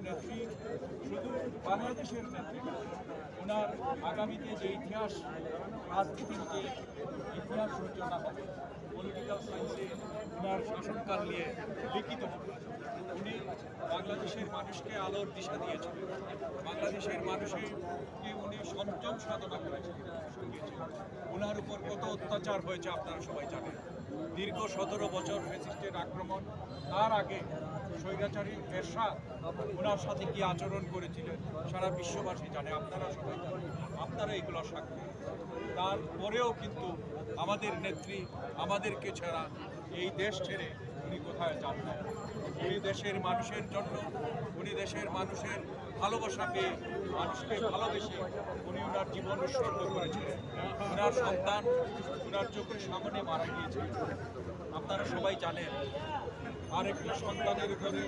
নেত্রী শুধু বাংলাদেশের নেত্রী না, ওনার আগামীতে যে ইতিহাস, রাজনীতির যে ইতিহাস রচনা হবে, পলিটিক্যাল সায়েন্সে ওনার শাসনকাল নিয়ে লিখিত হবে। উনি বাংলাদেশের মানুষকে আলোর দিশা দিয়েছিলেন, বাংলাদেশের মানুষকে উনি সংযম সাধনা করেছিলেন। ওনার উপর কত অত্যাচার হয়েছে আপনারা সবাই জানেন। দীর্ঘ 17 বছর ফ্যাসিস্টের আক্রমণ, তার আগে স্বৈরাচারী এরশাদ ওনার সাথে কি আচরণ করেছিলেন সারা বিশ্ববাসী জানে, আপনারা সবাই জানেন, আপনারা এগুলো সাক্ষী। তারপরেও কিন্তু আমাদের নেত্রী আমাদেরকে ছাড়া এই দেশ ছেড়ে উনি কোথায় যান না। উনি দেশের মানুষের জন্য, উনি দেশের মানুষের ভালোবাসা পেয়ে, মানুষকে ভালোবেসে উনি ওনার জীবন উৎসর্গ করেছিলেন। ওনার সন্তান ওনার চোখের সামনে মারা গিয়েছিলেন, আপনারা সবাই জানেন। আরেকটি সন্তানের উপরে